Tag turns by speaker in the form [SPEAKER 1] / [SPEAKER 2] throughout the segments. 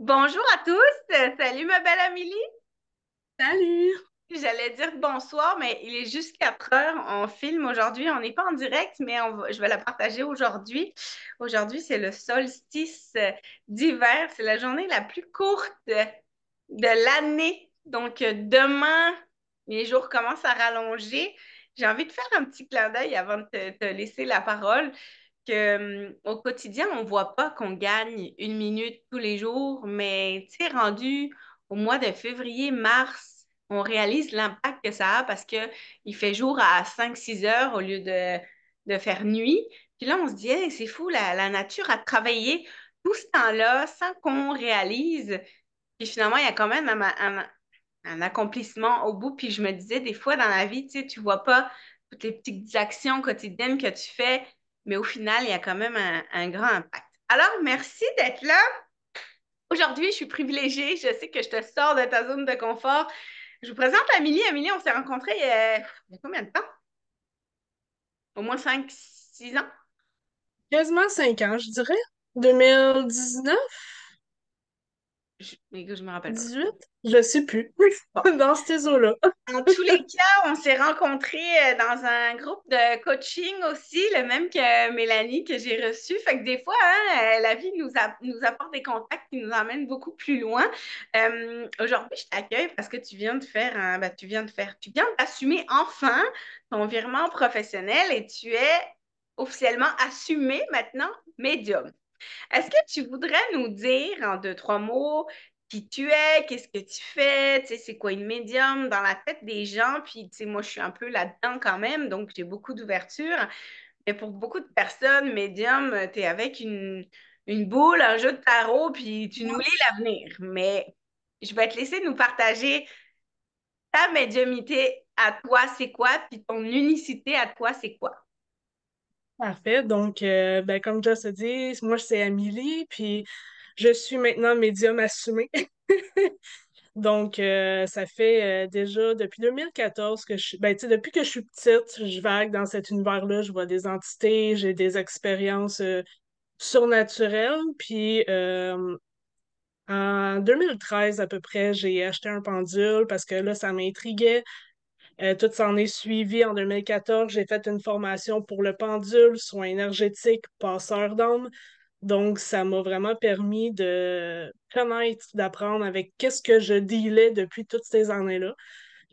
[SPEAKER 1] Bonjour à tous. Salut ma belle Amélie.
[SPEAKER 2] Salut!
[SPEAKER 1] J'allais dire bonsoir, mais il est juste 4 heures. On filme aujourd'hui. On n'est pas en direct, mais je vais la partager aujourd'hui. Aujourd'hui, c'est le solstice d'hiver. C'est la journée la plus courte de l'année. Donc, demain, les jours commencent à rallonger. J'ai envie de faire un petit clin d'œil avant de te laisser la parole. Au quotidien, on voit pas qu'on gagne une minute tous les jours, mais tu sais, rendu au mois de février, mars, on réalise l'impact que ça a parce que il fait jour à 5 6 heures au lieu de faire nuit. Puis là, on se dit, hey, c'est fou, la nature a travaillé tout ce temps-là sans qu'on réalise. Puis finalement, il y a quand même un accomplissement au bout. Puis je me disais, des fois dans la vie, tu sais, tu vois pas toutes les petites actions quotidiennes que tu fais, mais au final, il y a quand même un grand impact. Alors, merci d'être là. Aujourd'hui, je suis privilégiée. Je sais que je te sors de ta zone de confort. Je vous présente Amélie. Amélie, on s'est rencontrés il y a combien de temps? Au moins 5 6 ans?
[SPEAKER 2] Quasiment 5 ans, je dirais. 2019,
[SPEAKER 1] Mais je me rappelle pas.
[SPEAKER 2] 18, je sais plus.
[SPEAKER 1] Bon.
[SPEAKER 2] Dans ces eaux-là.
[SPEAKER 1] En tous les cas, on s'est rencontrés dans un groupe de coaching aussi, le même que Mélanie que j'ai reçu. Fait que des fois, hein, la vie nous apporte des contacts qui nous emmènent beaucoup plus loin. Aujourd'hui, je t'accueille parce que tu viens d'assumer enfin ton virement professionnel et tu es officiellement assumé maintenant médium. Est-ce que tu voudrais nous dire en 2 3 mots qui tu es, qu'est-ce que tu fais, tu sais, c'est quoi une médium dans la tête des gens, puis tu sais, moi je suis un peu là-dedans quand même, donc j'ai beaucoup d'ouverture. Mais pour beaucoup de personnes, médium, tu es avec une boule, un jeu de tarot, puis tu nous lis l'avenir. Mais je vais te laisser nous partager ta médiumité à toi, c'est quoi, puis ton unicité à toi, c'est quoi.
[SPEAKER 2] Parfait. Donc, ben, comme Joss a dit, moi, c'est Amélie, puis je suis maintenant médium assumé. Donc, ça fait déjà depuis 2014 que ben, tu sais, depuis que je suis petite, je vague dans cet univers-là, je vois des entités, j'ai des expériences surnaturelles, puis en 2013 à peu près, j'ai acheté un pendule parce que là, ça m'intriguait. Tout s'en est suivi en 2014. J'ai fait une formation pour le pendule, soins énergétiques, passeur d'âme. Donc, ça m'a vraiment permis de connaître, d'apprendre avec qu'est-ce que je dealais depuis toutes ces années-là.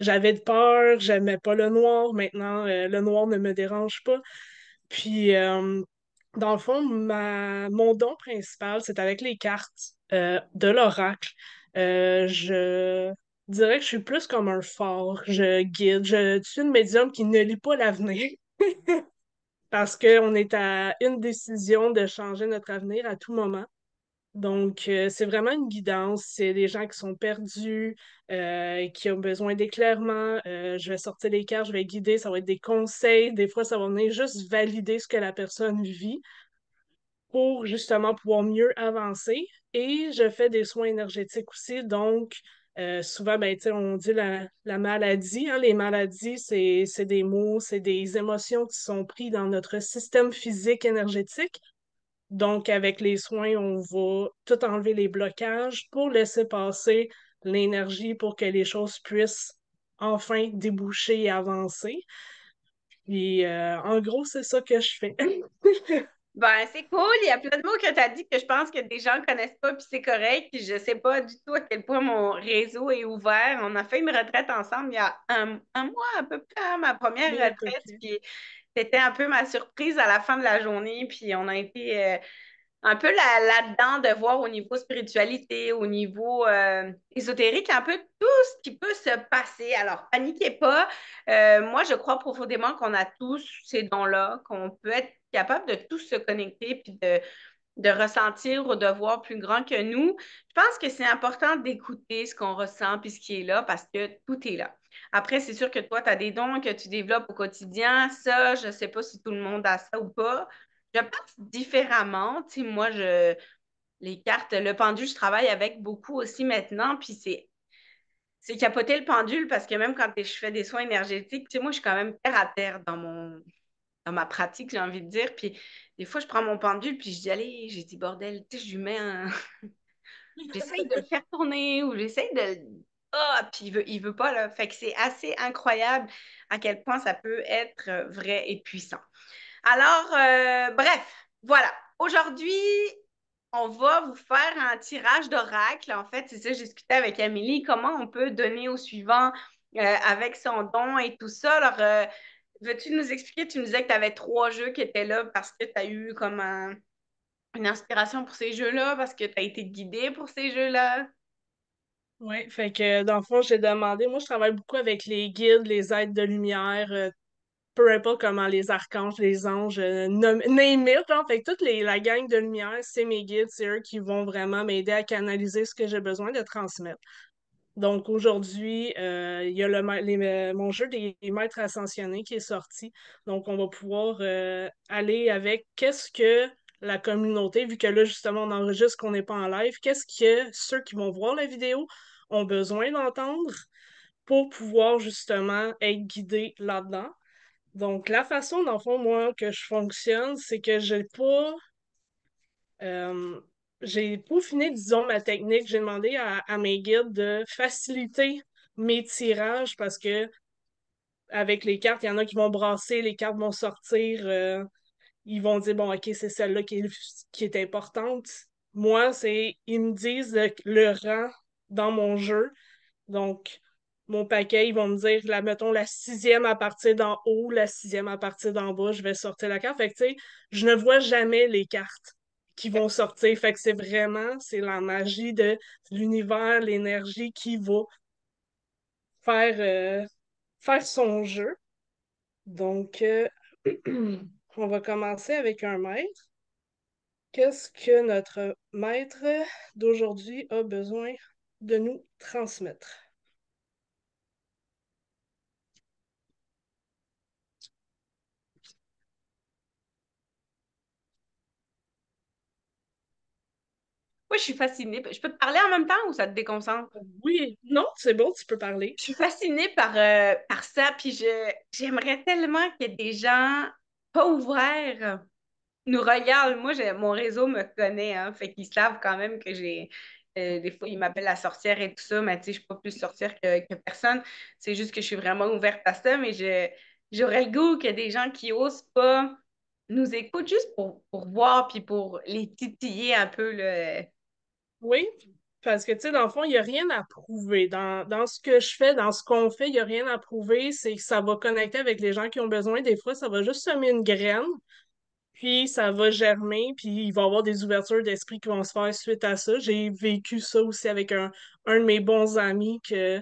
[SPEAKER 2] J'avais de peur, j'aimais pas le noir. Maintenant, le noir ne me dérange pas. Puis, dans le fond, mon don principal, c'est avec les cartes de l'oracle. Je dirais que je suis plus comme un phare. Je guide. Je suis une médium qui ne lit pas l'avenir parce qu'on est à une décision de changer notre avenir à tout moment. Donc, c'est vraiment une guidance. C'est des gens qui sont perdus, qui ont besoin d'éclairement. Je vais sortir les cartes, je vais guider. Ça va être des conseils. Des fois, ça va venir juste valider ce que la personne vit pour justement pouvoir mieux avancer. Et je fais des soins énergétiques aussi. Donc, souvent, ben, tu sais, on dit la maladie. Hein, les maladies, c'est des mots, c'est des émotions qui sont prises dans notre système physique énergétique. Donc, avec les soins, on va tout enlever les blocages pour laisser passer l'énergie pour que les choses puissent enfin déboucher et avancer. Puis, en gros, c'est ça que je fais.
[SPEAKER 1] Ben, c'est cool. Il y a plein de mots que tu as dit que je pense que des gens ne connaissent pas, puis c'est correct. Puis je sais pas du tout à quel point mon réseau est ouvert. On a fait une retraite ensemble il y a un mois à peu près, hein, ma première
[SPEAKER 2] Oui, à peu
[SPEAKER 1] retraite.
[SPEAKER 2] près.
[SPEAKER 1] Puis c'était un peu ma surprise à la fin de la journée. Puis on a été un peu là-dedans de voir au niveau spiritualité, au niveau ésotérique, un peu tout ce qui peut se passer. Alors, paniquez pas. Moi, je crois profondément qu'on a tous ces dons-là, qu'on peut être capable de tous se connecter puis de ressentir ou de voir plus grand que nous. Je pense que c'est important d'écouter ce qu'on ressent puis ce qui est là parce que tout est là. Après, c'est sûr que toi, tu as des dons que tu développes au quotidien. Ça, je ne sais pas si tout le monde a ça ou pas. Je pense différemment. Tu sais, moi, les cartes, le pendule, je travaille avec beaucoup aussi maintenant. Puis c'est capoter le pendule parce que même quand je fais des soins énergétiques, tu sais, moi, je suis quand même terre à terre dans ma pratique, j'ai envie de dire. Puis des fois, je prends mon pendule, puis je dis, allez, j'ai dit, bordel, tu sais, je lui mets j'essaye de le faire tourner ou j'essaye de... Ah, puis il veut pas, là. Fait que c'est assez incroyable à quel point ça peut être vrai et puissant. Alors, bref, voilà. Aujourd'hui, on va vous faire un tirage d'oracle. En fait, c'est ça, j'ai discuté avec Amélie, comment on peut donner au suivant avec son don et tout ça. Alors, veux-tu nous expliquer? Tu nous disais que tu avais trois jeux qui étaient là parce que tu as eu comme une inspiration pour ces jeux-là, parce que tu as été guidée pour ces jeux-là.
[SPEAKER 2] Oui, fait que dans le fond, j'ai demandé, moi je travaille beaucoup avec les guides, les êtres de lumière, peu importe comment les archanges, les anges, name it, genre, fait que la gang de lumière, c'est mes guides, c'est eux qui vont vraiment m'aider à canaliser ce que j'ai besoin de transmettre. Donc aujourd'hui, il y a mon jeu des maîtres ascensionnés qui est sorti. Donc on va pouvoir aller avec qu'est-ce que la communauté, vu que là justement on enregistre qu'on n'est pas en live, qu'est-ce que ceux qui vont voir la vidéo ont besoin d'entendre pour pouvoir justement être guidés là-dedans. Donc la façon, dans le fond, moi, que je fonctionne, c'est que euh, j'ai peaufiné, disons, ma technique. J'ai demandé à mes guides de faciliter mes tirages parce que avec les cartes, il y en a qui vont brasser, les cartes vont sortir, ils vont dire, bon, OK, c'est celle-là qui est importante. Moi, ils me disent le rang dans mon jeu. Donc, mon paquet, ils vont me dire, mettons, la sixième à partir d'en haut, la sixième à partir d'en bas, je vais sortir la carte. Fait que, tu sais, je ne vois jamais les cartes qui vont sortir. Fait que c'est la magie de l'univers, l'énergie qui va faire, faire son jeu. Donc, on va commencer avec un maître. Qu'est-ce que notre maître d'aujourd'hui a besoin de nous transmettre?
[SPEAKER 1] Moi, je suis fascinée. Je peux te parler en même temps ou ça te déconcentre?
[SPEAKER 2] Oui, non, c'est bon, tu peux parler.
[SPEAKER 1] Je suis fascinée par ça, puis j'aimerais tellement que des gens pas ouverts nous regardent. Moi, mon réseau me connaît, hein, fait qu'ils savent quand même que des fois, ils m'appellent la sorcière et tout ça, mais tu sais, je suis pas plus sorcière que personne. C'est juste que je suis vraiment ouverte à ça, mais j'aurais le goût que des gens qui osent pas nous écoutent juste pour voir, puis pour les titiller un peu, là.
[SPEAKER 2] Oui, parce que, tu sais, dans le fond, il n'y a rien à prouver. Dans ce que je fais, dans ce qu'on fait, il n'y a rien à prouver. C'est que ça va connecter avec les gens qui ont besoin. Des fois, ça va juste semer une graine, puis ça va germer, puis il va y avoir des ouvertures d'esprit qui vont se faire suite à ça. J'ai vécu ça aussi avec un de mes bons amis que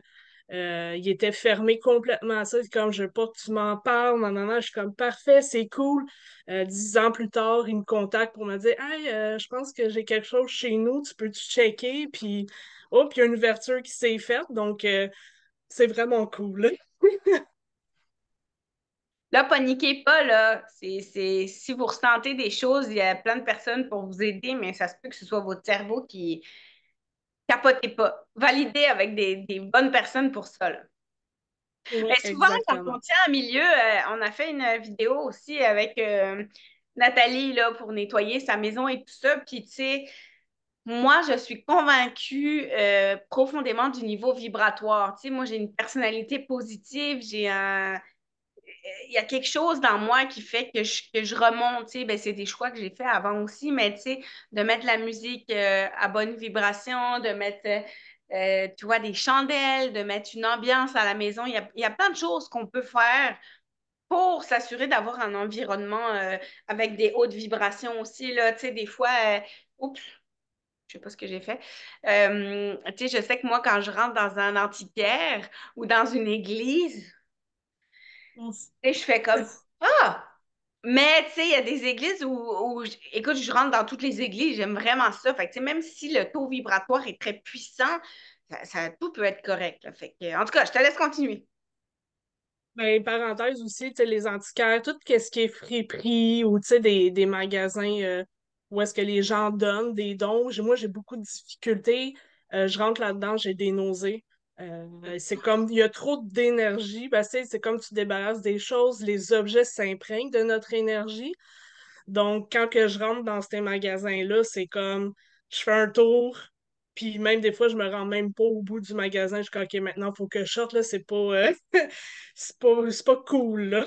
[SPEAKER 2] il était fermé complètement à ça. C'est comme je veux pas que tu m'en parles, non. Je suis comme parfait, c'est cool. 10 ans plus tard, il me contacte pour me dire Hey, je pense que j'ai quelque chose chez nous, tu peux-tu checker? Puis oh, puis il y a une ouverture qui s'est faite, donc c'est vraiment cool.
[SPEAKER 1] Là, paniquez pas, là. Si vous ressentez des choses, il y a plein de personnes pour vous aider, mais ça se peut que ce soit votre cerveau qui capotez pas. Validez avec des bonnes personnes pour ça, là. Mais
[SPEAKER 2] Oui,
[SPEAKER 1] souvent, quand
[SPEAKER 2] exactement.
[SPEAKER 1] on tient un milieu, on a fait une vidéo aussi avec Nathalie, là, pour nettoyer sa maison et tout ça. Puis, tu sais, moi, je suis convaincue profondément du niveau vibratoire. Tu sais, moi, j'ai une personnalité positive, il y a quelque chose dans moi qui fait que je remonte, tu sais, ben, c'est des choix que j'ai fait avant aussi, mais tu sais, de mettre la musique à bonne vibration, de mettre, tu vois, des chandelles, de mettre une ambiance à la maison. Il y a plein de choses qu'on peut faire pour s'assurer d'avoir un environnement avec des hautes vibrations aussi, là, tu sais, des fois, oups, je sais pas ce que j'ai fait. Tu sais, je sais que moi, quand je rentre dans un antiquaire ou dans une église, tu sais, je fais comme, ah! Mais tu sais, il y a des églises écoute, je rentre dans toutes les églises, j'aime vraiment ça. Fait que, tu sais, même si le taux vibratoire est très puissant, tout peut être correct, là. Fait que, en tout cas, je te laisse continuer.
[SPEAKER 2] Ben, parenthèse aussi, tu sais, les antiquaires, tout ce qui est friperie ou tu sais, des magasins où est-ce que les gens donnent des dons. Moi, j'ai beaucoup de difficultés. Je rentre là-dedans, j'ai des nausées. C'est comme, il y a trop d'énergie. Ben, tu sais, c'est comme tu débarrasses des choses, les objets s'imprègnent de notre énergie. Donc, quand que je rentre dans ces magasins-là, c'est comme, je fais un tour, Puis même des fois, je me rends même pas au bout du magasin. Je dis, OK, maintenant, il faut que je sorte, là, c'est pas, c'est pas cool, là.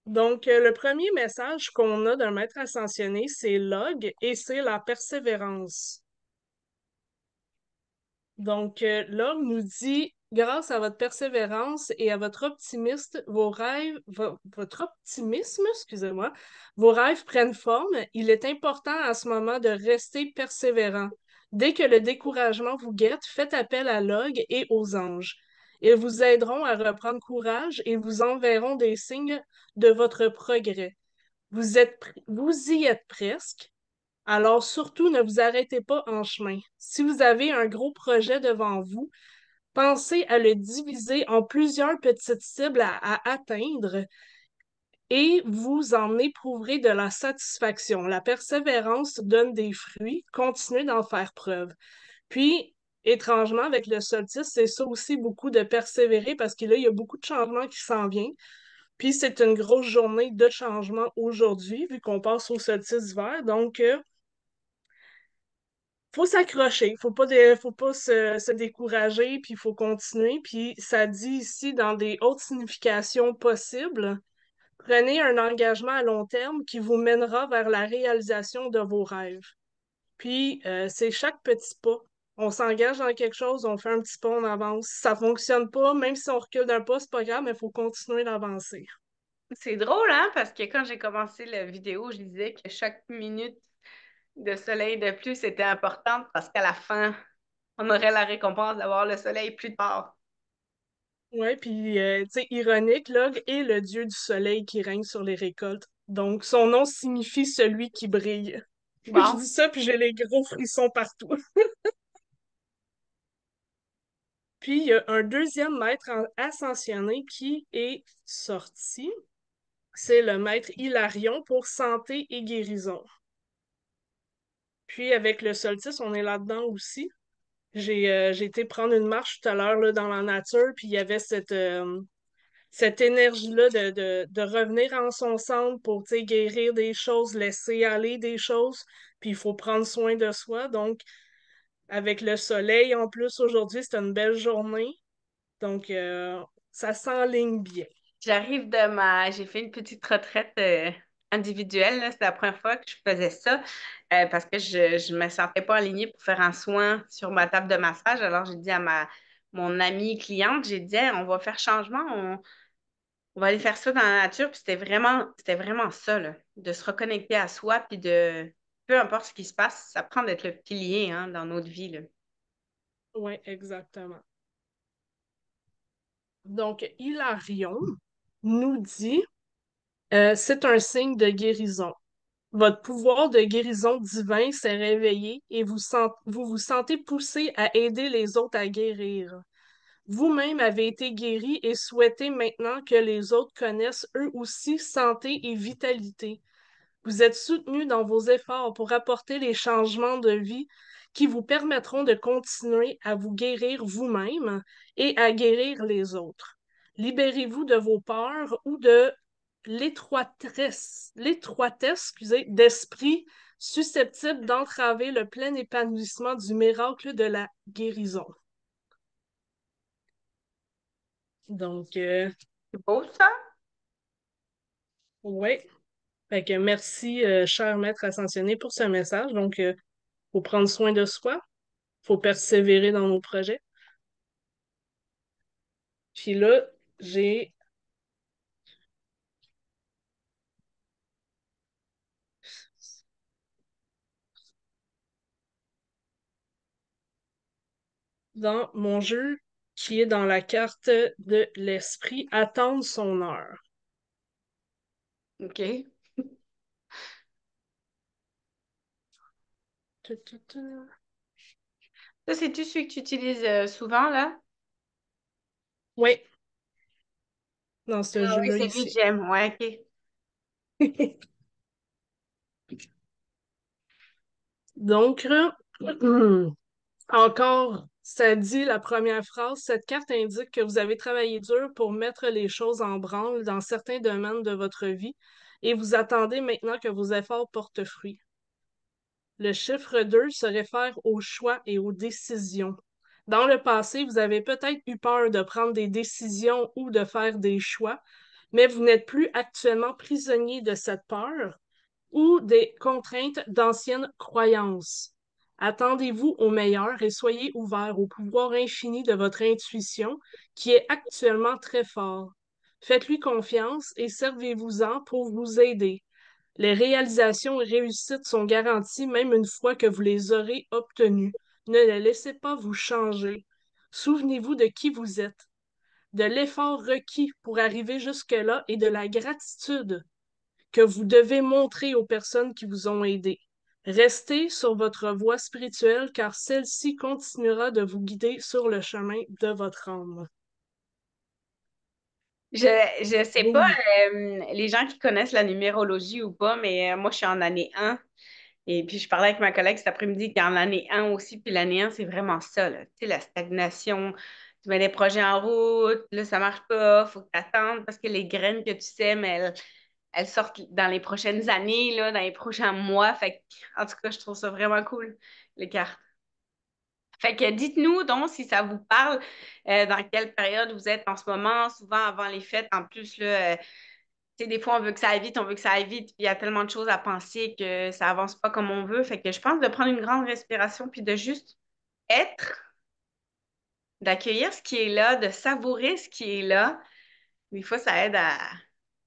[SPEAKER 2] Donc, le premier message qu'on a d'un maître ascensionné, c'est log et c'est la persévérance. Donc, l'homme nous dit, grâce à votre persévérance et à votre optimisme, votre optimisme, excusez-moi, vos rêves prennent forme. Il est important à ce moment de rester persévérant. Dès que le découragement vous guette, faites appel à l'Og et aux anges. Ils vous aideront à reprendre courage et vous enverront des signes de votre progrès. Vous y êtes presque. Alors, surtout, ne vous arrêtez pas en chemin. Si vous avez un gros projet devant vous, pensez à le diviser en plusieurs petites cibles à atteindre et vous en éprouverez de la satisfaction. La persévérance donne des fruits. Continuez d'en faire preuve. Puis, étrangement, avec le solstice, c'est ça aussi beaucoup de persévérer parce que là, il y a beaucoup de changements qui s'en viennent. Puis, c'est une grosse journée de changement aujourd'hui, vu qu'on passe au solstice d'hiver. Donc, faut s'accrocher, faut pas se décourager, puis il faut continuer. Puis ça dit ici dans des hautes significations possibles, prenez un engagement à long terme qui vous mènera vers la réalisation de vos rêves. Puis c'est chaque petit pas. On s'engage dans quelque chose, on fait un petit pas, on avance. Si ça fonctionne pas, même si on recule d'un pas, c'est pas grave, mais il faut continuer d'avancer.
[SPEAKER 1] C'est drôle, hein, parce que quand j'ai commencé la vidéo, je disais que chaque minute de soleil de plus était importante parce qu'à la fin, on aurait la récompense d'avoir le soleil plus tard.
[SPEAKER 2] Ouais, puis tu sais, ironique, Log est le dieu du soleil qui règne sur les récoltes. Donc son nom signifie celui qui brille. Je
[SPEAKER 1] Bon,
[SPEAKER 2] dis ça, puis j'ai les gros frissons partout. Puis il y a un deuxième ascensionné qui est sorti. C'est le maître Hilarion pour santé et guérison. Puis avec le solstice, on est là-dedans aussi. J'ai été prendre une marche tout à l'heure là, dans la nature, puis il y avait cette énergie-là de revenir en son centre pour tu sais, guérir des choses, laisser aller des choses, puis il faut prendre soin de soi. Donc, avec le soleil en plus aujourd'hui, c'est une belle journée. Donc, ça s'enligne bien.
[SPEAKER 1] j'ai fait une petite retraite individuelle, là. C'est la première fois que je faisais ça parce que je me sentais pas alignée pour faire un soin sur ma table de massage. Alors, j'ai dit à mon amie cliente, j'ai dit, Hey, on va faire changement, on va aller faire ça dans la nature. Puis c'était vraiment ça, là, de se reconnecter à soi, puis peu importe ce qui se passe, ça prend d'être le pilier hein, dans notre vie, là.
[SPEAKER 2] Oui, exactement. Donc, Hilarion nous dit, c'est un signe de guérison. Votre pouvoir de guérison divin s'est réveillé et vous vous sentez poussé à aider les autres à guérir. Vous-même avez été guéri et souhaitez maintenant que les autres connaissent eux aussi santé et vitalité. Vous êtes soutenu dans vos efforts pour apporter les changements de vie qui vous permettront de continuer à vous guérir vous-même et à guérir les autres. Libérez-vous de vos peurs ou de l'étroitesse, d'esprit susceptible d'entraver le plein épanouissement du miracle de la guérison. Donc,
[SPEAKER 1] C'est beau, ça?
[SPEAKER 2] ouais. Fait que merci, cher maître ascensionné, pour ce message. Donc, faut prendre soin de soi, faut persévérer dans nos projets. Puis là, j'ai dans mon jeu qui est dans la carte de l'esprit, attendre son heure.
[SPEAKER 1] OK. Ça, c'est-tu celui que tu utilises souvent, là?
[SPEAKER 2] Oui, dans ce
[SPEAKER 1] Ah oui,
[SPEAKER 2] jeu-là
[SPEAKER 1] c'est lui que
[SPEAKER 2] ici.
[SPEAKER 1] j'aime. Ouais, OK.
[SPEAKER 2] Donc, encore, ça dit la première phrase, cette carte indique que vous avez travaillé dur pour mettre les choses en branle dans certains domaines de votre vie et vous attendez maintenant que vos efforts portent fruit. Le chiffre 2 se réfère aux choix et aux décisions. Dans le passé, vous avez peut-être eu peur de prendre des décisions ou de faire des choix, mais vous n'êtes plus actuellement prisonnier de cette peur ou des contraintes d'anciennes croyances. Attendez-vous au meilleur et soyez ouvert au pouvoir infini de votre intuition qui est actuellement très fort. Faites-lui confiance et servez-vous-en pour vous aider. Les réalisations et réussites sont garanties même une fois que vous les aurez obtenues. Ne les laissez pas vous changer. Souvenez-vous de qui vous êtes, de l'effort requis pour arriver jusque-là et de la gratitude que vous devez montrer aux personnes qui vous ont aidé. Restez sur votre voie spirituelle car celle-ci continuera de vous guider sur le chemin de votre âme.
[SPEAKER 1] Je, je sais pas,
[SPEAKER 2] Oui.
[SPEAKER 1] les gens qui connaissent la numérologie ou pas, mais moi, je suis en année 1. Et puis, je parlais avec ma collègue cet après-midi qui est en année 1 aussi. Puis l'année 1, c'est vraiment ça, là. Tu sais, la stagnation. Tu mets des projets en route, là, ça marche pas, faut que tu attendes parce que les graines que tu sèmes, elles sortent dans les prochaines années, là, dans les prochains mois. Fait que, en tout cas, je trouve ça vraiment cool, les cartes. Fait que dites-nous donc si ça vous parle, dans quelle période vous êtes en ce moment, souvent avant les fêtes. En plus, là, tu sais, des fois, on veut que ça aille vite, on veut que ça aille vite, puis il y a tellement de choses à penser que ça avance pas comme on veut. Fait que je pense de prendre une grande respiration, puis de juste être, d'accueillir ce qui est là, de savourer ce qui est là. Des fois, ça aide à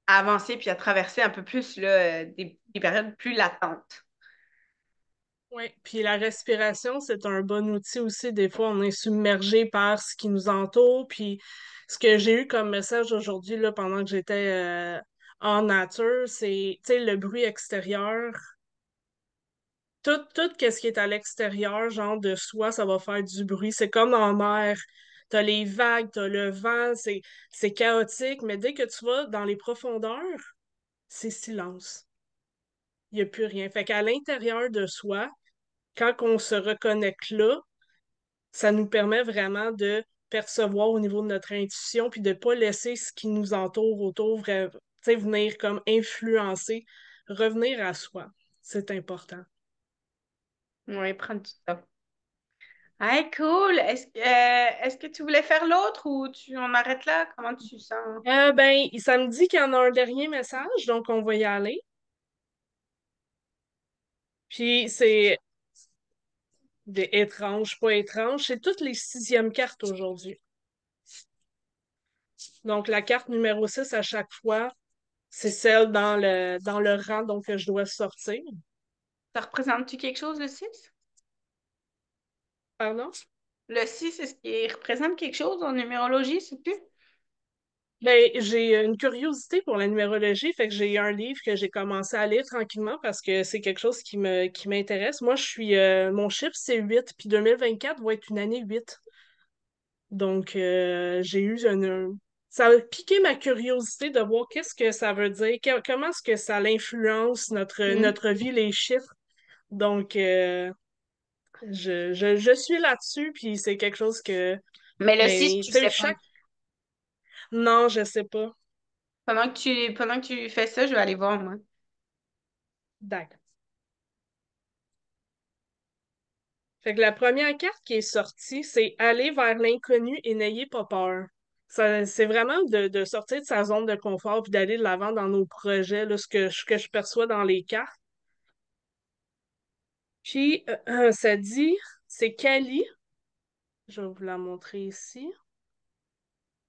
[SPEAKER 1] avancer, puis à traverser un peu plus là, des périodes plus latentes.
[SPEAKER 2] Oui, puis la respiration, c'est un bon outil aussi. Des fois, on est submergé par ce qui nous entoure. Puis ce que j'ai eu comme message aujourd'hui, là, pendant que j'étais en nature, c'est, tu sais, le bruit extérieur. Tout ce qui est à l'extérieur, genre de soi, ça va faire du bruit. C'est comme en mer. T'as les vagues, t'as le vent, c'est chaotique, mais dès que tu vas dans les profondeurs, c'est silence. Il n'y a plus rien. Fait qu'à l'intérieur de soi, quand on se reconnecte là, ça nous permet vraiment de percevoir au niveau de notre intuition, puis de ne pas laisser ce qui nous entoure autour venir comme influencer, revenir à soi. C'est important.
[SPEAKER 1] Oui, prendre du temps. Ah, cool. Est-ce que tu voulais faire l'autre ou on arrête là? Comment tu sens?
[SPEAKER 2] Ben, ça me dit qu'il y en a un dernier message, donc on va y aller. Puis c'est des étranges, pas étranges, c'est toutes les sixièmes cartes aujourd'hui. Donc la carte numéro 6 à chaque fois, c'est celle dans le rang donc, que je dois sortir.
[SPEAKER 1] Ça représente-tu quelque chose, le 6?
[SPEAKER 2] Pardon?
[SPEAKER 1] Le 6, est-ce qu'il représente quelque chose en numérologie, sais-tu?
[SPEAKER 2] Ben, j'ai une curiosité pour la numérologie, fait que j'ai un livre que j'ai commencé à lire tranquillement parce que c'est quelque chose qui m'intéresse. Moi, mon chiffre, c'est 8, puis 2024 va être une année 8. Donc, j'ai eu ça a piqué ma curiosité de voir qu'est-ce que ça veut dire, comment est-ce que ça influence
[SPEAKER 1] Hmm.
[SPEAKER 2] notre vie, les chiffres. Donc, je suis là-dessus, puis c'est quelque chose que,
[SPEAKER 1] Mais le 6,
[SPEAKER 2] ben,
[SPEAKER 1] tu
[SPEAKER 2] tu sais,
[SPEAKER 1] sais pas.
[SPEAKER 2] chaque... Non, je sais pas.
[SPEAKER 1] Pendant que tu fais ça, je vais aller voir, moi.
[SPEAKER 2] D'accord. Fait que la première carte qui est sortie, c'est aller vers l'inconnu et n'ayez pas peur. C'est vraiment de sortir de sa zone de confort puis d'aller de l'avant dans nos projets, là, ce que je perçois dans les cartes. Puis, ça dit, c'est Kali, je vais vous la montrer ici.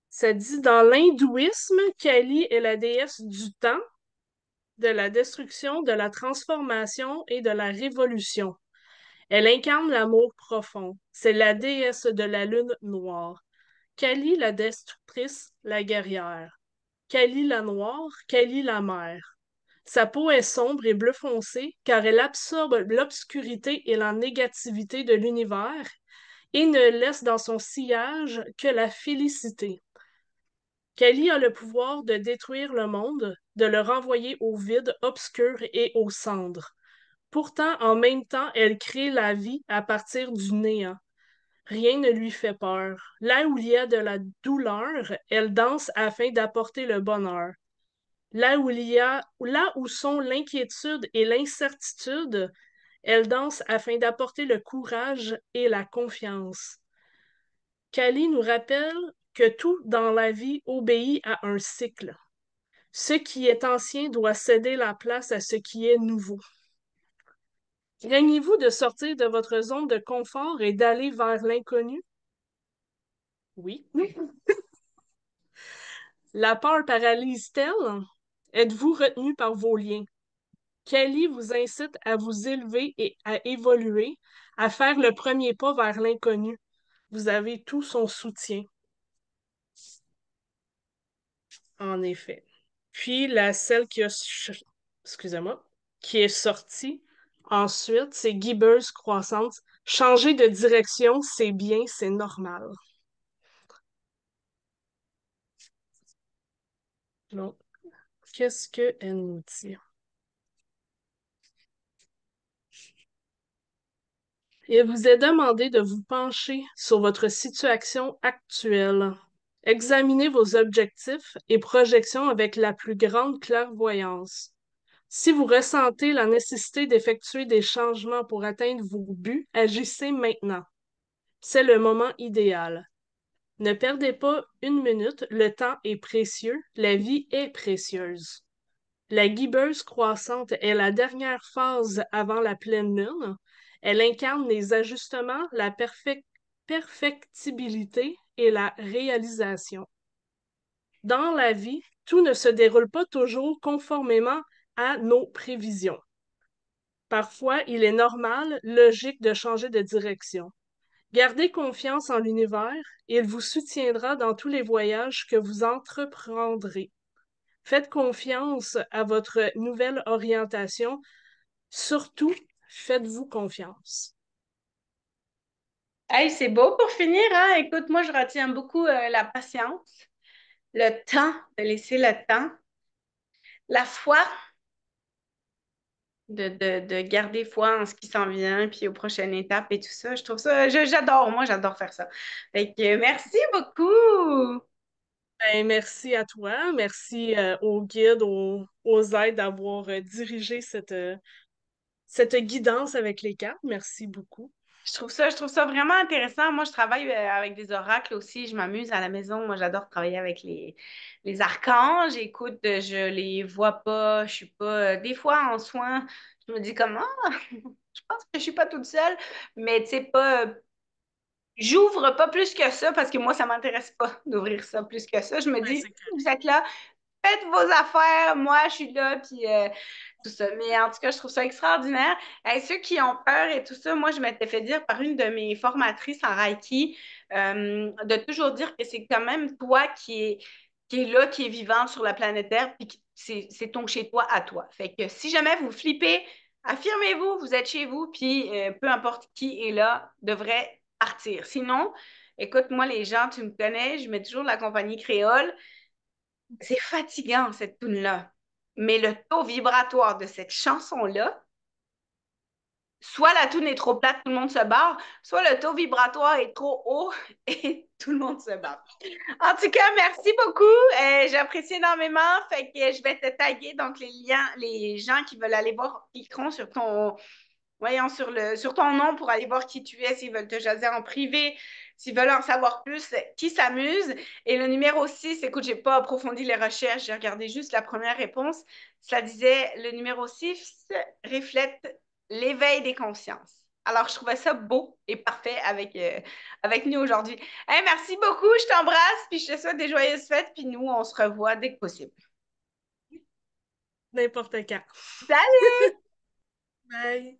[SPEAKER 2] Ça dit, dans l'hindouisme, Kali est la déesse du temps, de la destruction, de la transformation et de la révolution. Elle incarne l'amour profond. C'est la déesse de la lune noire. Kali la destructrice, la guerrière. Kali la noire, Kali la mère. Sa peau est sombre et bleu foncé car elle absorbe l'obscurité et la négativité de l'univers et ne laisse dans son sillage que la félicité. Kali a le pouvoir de détruire le monde, de le renvoyer au vide obscur et aux cendres. Pourtant, en même temps, elle crée la vie à partir du néant. Rien ne lui fait peur. Là où il y a de la douleur, elle danse afin d'apporter le bonheur. Là où sont l'inquiétude et l'incertitude, Elle danse afin d'apporter le courage et la confiance. Kali nous rappelle que tout dans la vie obéit à un cycle. Ce qui est ancien doit céder la place à ce qui est nouveau. Craignez-vous de sortir de votre zone de confort et d'aller vers l'inconnu? Oui. La peur paralyse-t-elle? Êtes-vous retenu par vos liens? Kelly vous incite à vous élever et à évoluer, à faire le premier pas vers l'inconnu. Vous avez tout son soutien, en effet. Puis celle excusez-moi, qui est sortie ensuite, c'est Gibbeuse croissante. Changer de direction, c'est bien, c'est normal. Donc, qu'est-ce qu'elle nous dit? Il vous est demandé de vous pencher sur votre situation actuelle. Examinez vos objectifs et projections avec la plus grande clairvoyance. Si vous ressentez la nécessité d'effectuer des changements pour atteindre vos buts, agissez maintenant. C'est le moment idéal. Ne perdez pas une minute, le temps est précieux, la vie est précieuse. La guibeuse croissante est la dernière phase avant la pleine lune. Elle incarne les ajustements, la perfectibilité et la réalisation. Dans la vie, tout ne se déroule pas toujours conformément à nos prévisions. Parfois, il est normal, logique de changer de direction. Gardez confiance en l'univers et il vous soutiendra dans tous les voyages que vous entreprendrez. Faites confiance à votre nouvelle orientation. Surtout, faites-vous confiance.
[SPEAKER 1] Hey, c'est beau pour finir, hein? Écoute, moi, je retiens beaucoup la patience, le temps, de laisser le temps, la foi, de garder foi en ce qui s'en vient, puis aux prochaines étapes et tout ça. Je trouve ça, j'adore, moi, j'adore faire ça. Fait que merci beaucoup!
[SPEAKER 2] Ben, merci à toi, merci aux guides, aux aides d'avoir dirigé cette guidance avec les cartes. Merci beaucoup.
[SPEAKER 1] Je trouve ça vraiment intéressant. Moi, je travaille avec des oracles aussi. Je m'amuse à la maison. Moi, j'adore travailler avec les archanges. Écoute, je les vois pas. Je suis pas. Des fois, en soins, je me dis comme, ah, je pense que je suis pas toute seule. Mais tu sais, pas. J'ouvre pas plus que ça parce que moi, ça m'intéresse pas d'ouvrir ça plus que ça. Je me
[SPEAKER 2] Ben,
[SPEAKER 1] dis,
[SPEAKER 2] c'est
[SPEAKER 1] vous
[SPEAKER 2] correct.
[SPEAKER 1] êtes là, faites vos affaires, moi je suis là, puis tout ça. Mais en tout cas, je trouve ça extraordinaire. Et ceux qui ont peur et tout ça, moi je m'étais fait dire par une de mes formatrices en Reiki de toujours dire que c'est quand même toi qui est là, qui est vivante sur la planète Terre, puis c'est ton chez-toi à toi. Fait que si jamais vous flippez, affirmez-vous, vous êtes chez vous, puis peu importe qui est là, devrait partir. Sinon, écoute, moi les gens, tu me connais, je mets toujours la compagnie créole. C'est fatigant, cette tune-là. Mais le taux vibratoire de cette chanson-là, soit la tune est trop plate, tout le monde se barre, soit le taux vibratoire est trop haut et tout le monde se barre. En tout cas, merci beaucoup. J'apprécie énormément. Fait que je vais te taguer donc les liens, les gens qui veulent aller voir, cliqueront sur ton, voyons, sur ton nom pour aller voir qui tu es, s'ils veulent te jaser en privé, s'ils veulent en savoir plus, qui s'amuse. Et le numéro 6, écoute, j'ai pas approfondi les recherches, j'ai regardé juste la première réponse. Ça disait, le numéro 6 reflète l'éveil des consciences. Alors, je trouvais ça beau et parfait avec nous aujourd'hui. Hey, merci beaucoup, je t'embrasse, puis je te souhaite des joyeuses fêtes, puis nous, on se revoit dès que possible.
[SPEAKER 2] N'importe quand.
[SPEAKER 1] Salut!
[SPEAKER 2] Bye.